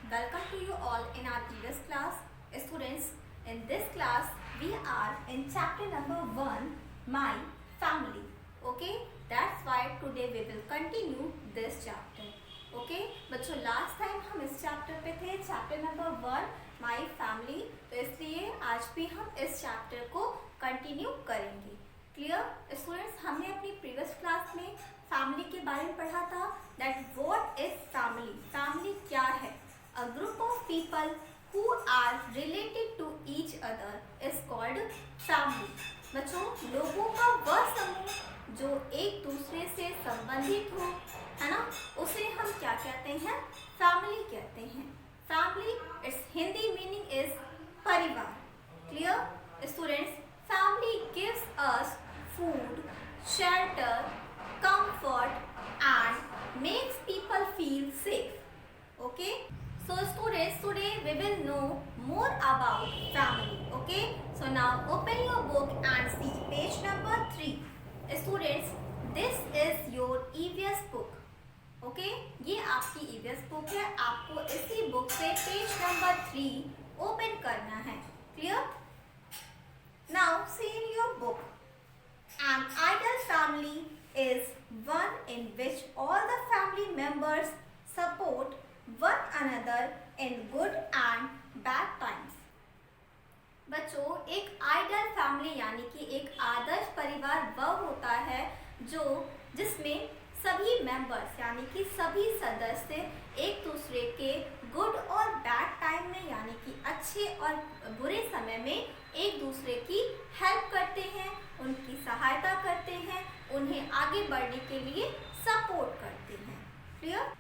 Welcome to you all in our previous class. Students, in this class we are in chapter number 1, My Family. Okay, that's why today we will continue this chapter. Okay, बच्चों last time हम इस chapter पे थे, chapter number 1 my family, तो इसलिए आज भी हम इस चैप्टर को कंटिन्यू करेंगे. क्लियर स्टूडेंट्स, हमने अपनी प्रीवियस क्लास में फैमिली के बारे में पढ़ा था. That what is family. Family क्या है? A group of people who are related to each other is called family. बच्चों, लोगों का वह समूह जो एक दूसरे से संबंधित हो, है ना, उसे हम क्या कहते हैं? फैमिली कहते हैं. Family, it's Hindi meaning is परिवार. Clear students, family gives us food, shelter, comfort and makes people feel safe. Okay, so students, today we will know more about family. Okay, so now open your book and see page number 3. Students, this is your EVS book. Okay, ये आपकी EVS book है. आपको इसी book से page number 3 open करना है. Clear? Now see in your book. An ideal family is one in which all the family members support one another in good and bad times. बच्चों, एक ideal family यानी कि एक आदर्श परिवार वह होता है जिसमें सभी मेंबर्स यानी कि सभी सदस्य एक दूसरे के गुड और बैड टाइम में यानी कि अच्छे और बुरे समय में एक दूसरे की हेल्प करते हैं, उनकी सहायता करते हैं, उन्हें आगे बढ़ने के लिए सपोर्ट करते हैं. Clear?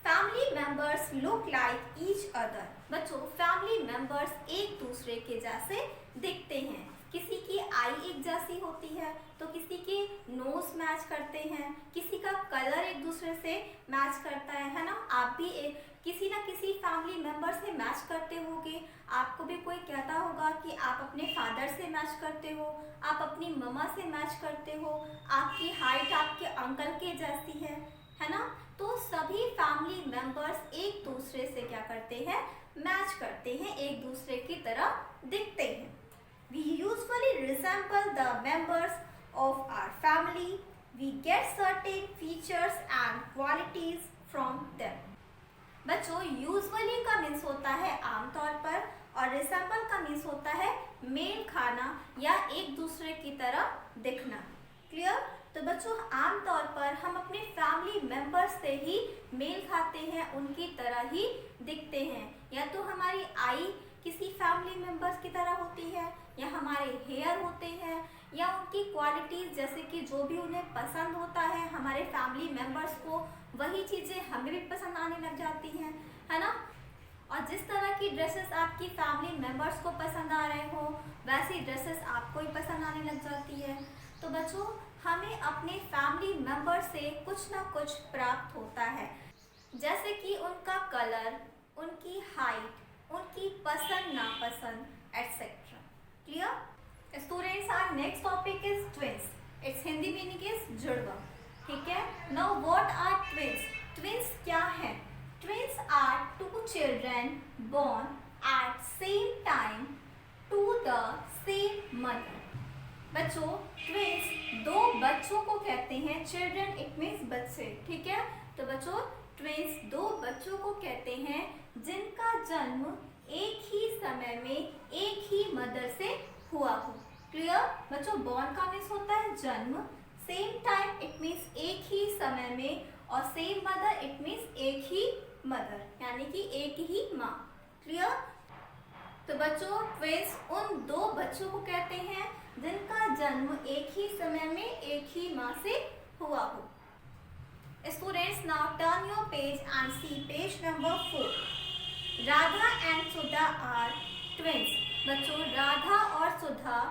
Family members look like each other. बच्चों, फैमिली मेंबर्स एक दूसरे के जैसे दिखते हैं. किसी की आई एक जैसी होती है तो किसी के नोज मैच करते हैं, किसी का कलर एक दूसरे से मैच करता है ना. आप भी किसी ना किसी फैमिली मेंबर से मैच करते होगे. आपको भी कोई कहता होगा कि आप अपने फादर से मैच करते हो, आप अपनी मम्मा से मैच करते हो, आपकी हाइट आपके अंकल के जैसी है ना. तो सभी फैमिली मेंबर्स एक दूसरे से क्या करते हैं? मैच करते हैं, एक दूसरे की तरह दिखते हैं. We usually resemble the members of our family. We get certain features and qualities from them. बच्चों, usually का मीन्स होता है आमतौर पर और resemble का मीन्स होता है मेल खाना या एक दूसरे की तरह दिखना. क्लियर? तो बच्चों, आमतौर पर हम अपने फैमिली मेंबर्स से ही मेल खाते हैं, उनकी तरह ही दिखते हैं. या तो हमारी आई किसी फैमिली मेंबर्स की तरह होती है, या हमारे हेयर होते हैं, या उनकी क्वालिटीज़ जैसे कि जो भी उन्हें पसंद होता है हमारे फैमिली मेंबर्स को, वही चीज़ें हमें भी पसंद आने लग जाती हैं, है ना. और जिस तरह की ड्रेसेस आपकी फैमिली मेंबर्स को पसंद आ रहे हो वैसी ड्रेसेस आपको ही पसंद आने लग जाती है. तो बच्चों, हमें अपने फैमिली मेंबर से कुछ ना कुछ प्राप्त होता है, जैसे कि उनका कलर, उनकी हाइट, उनकी पसंद नापसंद etcetera. Clear? Students, our next topic is twins. Its Hindi meaning is जुड़वा. ठीक है. Now what are twins? Twins क्या है? Twins are two children born at same time to the same mother. बच्चों, ट्विंस दो बच्चों को कहते हैं. चिल्ड्रन इट मीन्स बच्चे. ठीक है. तो बच्चों, ट्विंस दो बच्चों को कहते हैं जिनका जन्म एक ही समय में एक ही मदर से हुआ हो. क्लियर? बच्चों, बॉर्न का मीन्स होता है जन्म, सेम टाइम इट मीन्स एक ही समय में, और सेम मदर इट मीन्स एक ही मदर यानी कि एक ही माँ. क्लियर? तो बच्चों, ट्विंस उन दो बच्चों को कहते हैं जिनका जन्म एक ही समय में एक ही माँ से हुआ हो. Students, now turn your page and see page number 4. Radha and Sudha are twins. बच्चों, राधा और सुधा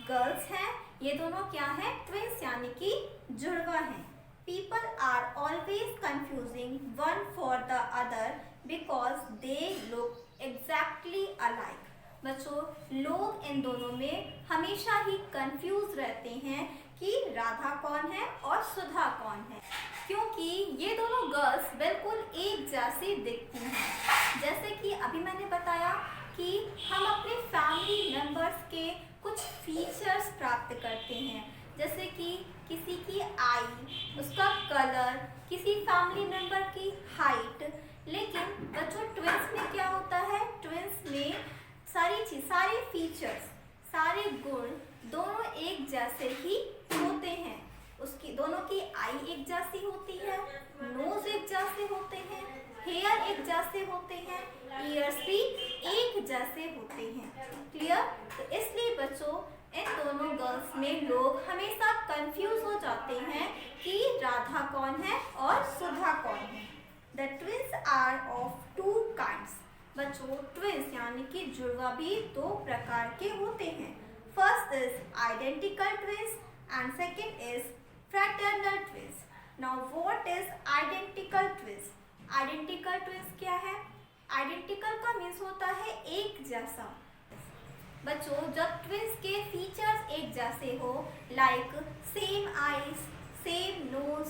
गर्ल्स हैं. ये दोनों क्या हैं? ट्विंस यानी कि जुड़वा हैं. People are always confusing one for the other because they look exactly alike. बच्चों, लोग इन दोनों में हमेशा ही कंफ्यूज रहते हैं कि राधा कौन है और सुधा कौन है, क्योंकि ये दोनों गर्ल्स बिल्कुल एक जैसी दिखती हैं. जैसे अभी मैंने बताया कि हम अपने फैमिली मेम्बर्स के कुछ फीचर्स प्राप्त करते हैं, जैसे कि किसी की आई, उसका कलर, किसी फैमिली मेम्बर की हाइट। लेकिन बच्चों ट्विंस में क्या होता है, ट्विंस में सारे फीचर्स, सारे गुण दोनों एक जैसे ही होते हैं। उसकी दोनों की आई एक जैसी होती है, नोज एक जैसे होते हैं, हेयर एक जैसे होते हैं, ईयर्स भी एक जैसे होते हैं। क्लियर? तो इसलिए बच्चों इन दोनों गर्ल्स में लोग हमेशा कंफ्यूज हो जाते हैं कि राधा कौन है और सुधा कौन है। The twins are of two kinds. बच्चों ट्विंस यानी कि जुड़वा भी दो प्रकार के होते हैं। First is identical twins and second is fraternal twins. Now what is identical twins? Identical twins क्या है? आइडेंटिकल का मीन्स होता है एक जैसा। बच्चों जब ट्विंस के फीचर्स एक जैसे हो, like same eyes, same nose,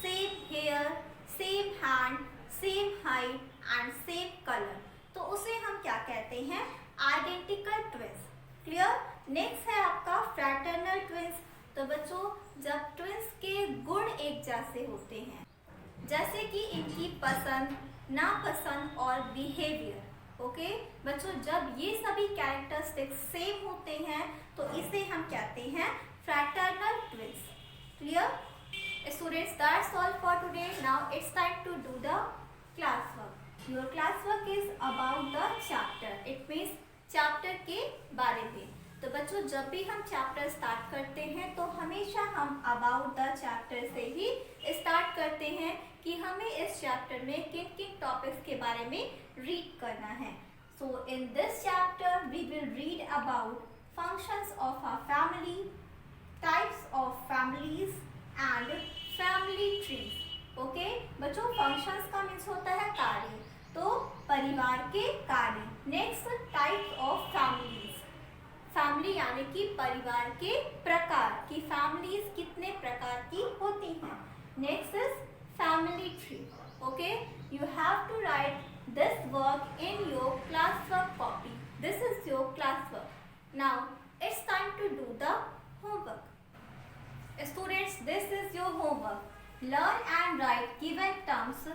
same hair, same hand, same height and same colour, तो उसे हम क्या कहते हैं? Identical twins. क्लियर? नेक्स्ट है आपका फ्रैटर्नल ट्विंस। तो बच्चों जब ट्विंस के गुण एक जैसे होते हैं, जैसे कि इनकी पसंद, नापसंद और बिहेवियर। ओके बच्चों जब ये सभी कैरेक्टरिस्टिक्स सेम होते हैं तो इसे हम कहते हैं fraternal twins. Clear? Students that's all for today. Now it's time to do the class work. Your class work is about the chapter. It means chapter के बारे में। तो बच्चों जब भी हम चैप्टर स्टार्ट करते हैं तो हमेशा हम अबाउट द चैप्टर से ही स्टार्ट करते हैं कि हमें इस चैप्टर में किन किन टॉपिक्स के बारे में रीड करना है। So in this chapter we will read about functions of a family, types of families and family trees. Okay बच्चों फंक्शंस का मीन्स होता है कार्य, तो परिवार के कार्य। Next types of families, family यानी कि परिवार के प्रकार की फैमिलीज कितने प्रकार की होती हैं। Next is family tree. Okay you have to write this work in your class work copy. This is your class work. Now it's time to do the homework. Students, this is your homework. Learn and write given terms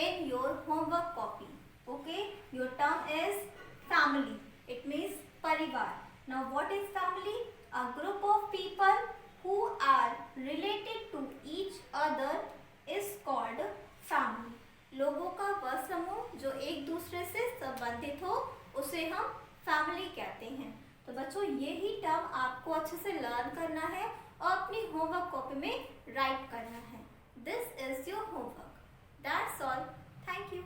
in your homework copy. Okay, your term is family. It means parivar. Now what is family? A group of people who are related to each other is called family. लोगों का वह समूह जो एक दूसरे से संबंधित हो उसे हम फैमिली कहते हैं। तो बच्चों यही टर्म आपको अच्छे से लर्न करना है और अपनी होमवर्क कॉपी में राइट करना है। This is your homework. That's all. Thank you.